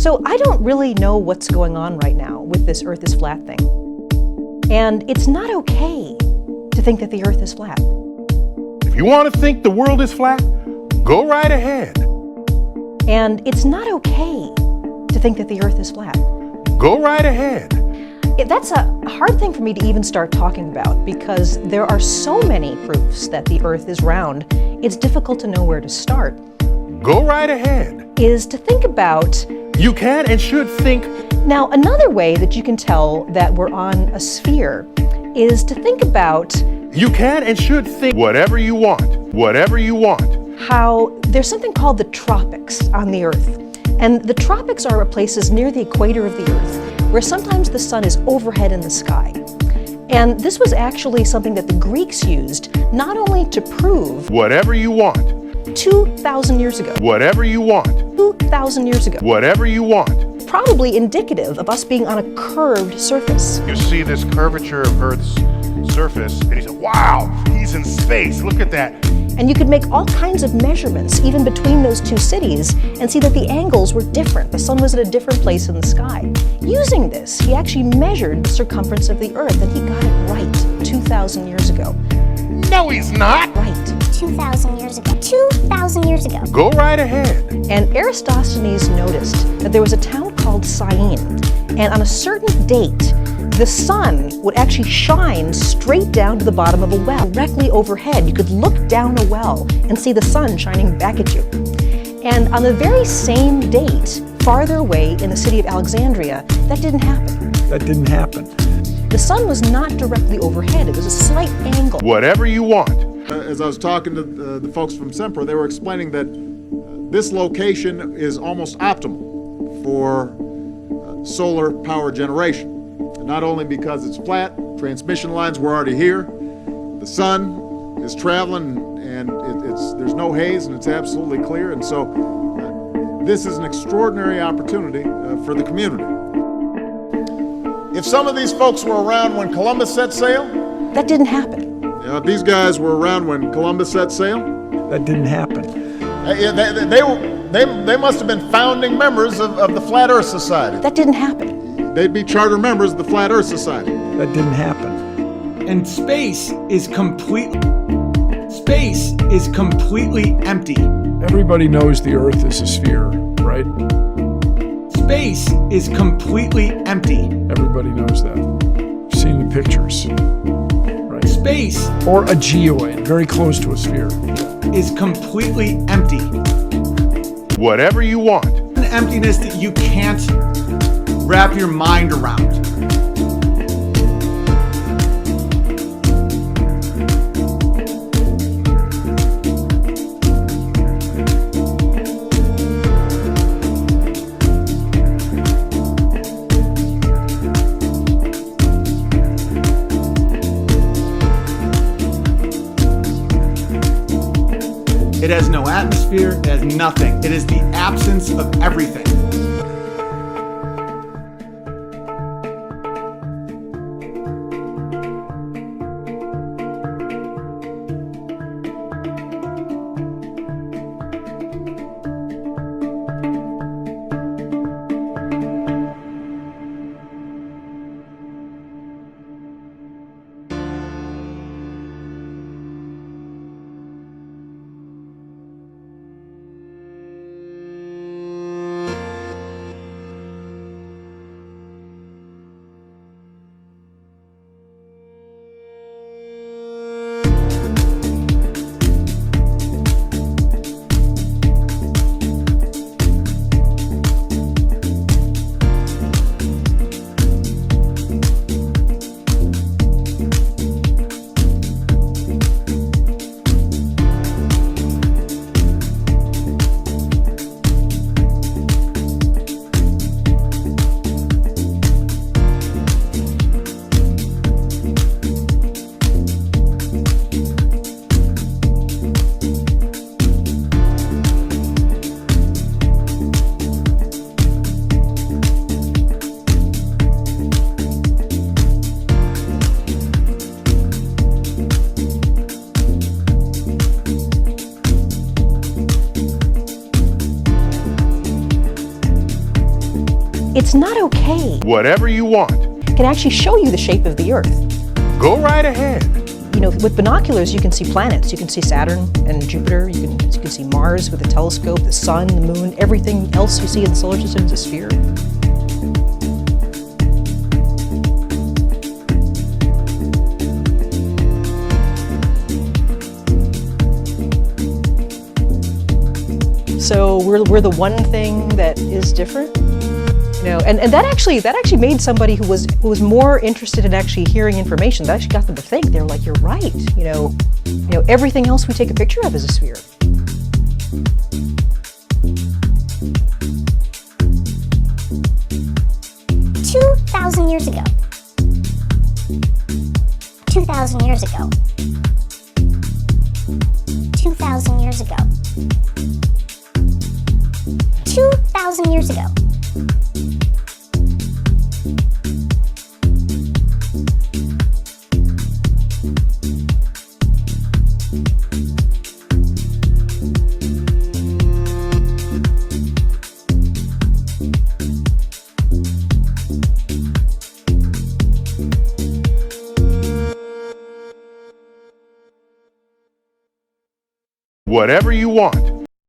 So I don't really know what's going on right now with this Earth is flat thing. And it's not okay to think that the Earth is flat. If you want to think the world is flat, go right ahead. And it's not okay to think that the Earth is flat. Go right ahead. That's a hard thing for me to even start talking about because there are so many proofs that the Earth is round, it's difficult to know where to start. Go right ahead. Is to think about... You can and should think... Now, another way that you can tell that we're on a sphere is to think about... You can and should think whatever you want, whatever you want. How there's something called the tropics on the Earth. And the tropics are places near the equator of the Earth where sometimes the sun is overhead in the sky. And this was actually something that the Greeks used not only to prove... Whatever you want. 2,000 years ago. Whatever you want. 2,000 years ago. Whatever you want. Probably indicative of us being on a curved surface. You see this curvature of Earth's surface, and you say, wow, he's in space, look at that. And you could make all kinds of measurements, even between those two cities, and see that the angles were different. The sun was at a different place in the sky. Using this, he actually measured the circumference of the Earth, and he got it right 2,000 years ago. No, he's not. Right. 2,000 years ago. 2,000 years ago. Go right ahead. And Eratosthenes noticed that there was a town called Syene, and on a certain date, the sun would actually shine straight down to the bottom of a well, directly overhead. You could look down a well and see the sun shining back at you. And on the very same date, farther away in the city of Alexandria, that didn't happen. That didn't happen. The sun was not directly overhead, it was a slight angle. Whatever you want. As I was talking to the folks from Sempra, they were explaining that this location is almost optimal for solar power generation. Not only because it's flat, transmission lines were already here, the sun is traveling and there's no haze and it's absolutely clear, and so this is an extraordinary opportunity for the community. If some of these folks were around when Columbus set sail, that didn't happen. If these guys were around when Columbus set sail, that didn't happen. They must have been founding members of the Flat Earth Society. That didn't happen. They'd be charter members of the Flat Earth Society. That didn't happen. And space is completely empty. Everybody knows the Earth is a sphere, right? Space is completely empty. Everybody knows that. You've seen the pictures. Right. Space, or a geoid, very close to a sphere, is completely empty. Whatever you want. An emptiness that you can't wrap your mind around. It has no atmosphere, it has nothing. It is the absence of everything. it's not okay. Whatever you want. It can actually show you the shape of the Earth. Go right ahead. You know, with binoculars, you can see planets. You can see Saturn and Jupiter. You can see Mars with a telescope, the sun, the moon, everything else you see in the solar system is a sphere. So we're the one thing that is different. You know, and that actually made somebody who was more interested in actually hearing information. That actually got them to think. They were like, "You're right. You know, everything else we take a picture of is a sphere." Years ago. 2,000 years ago. 2,000 years ago. 2,000 years ago. Whatever you want.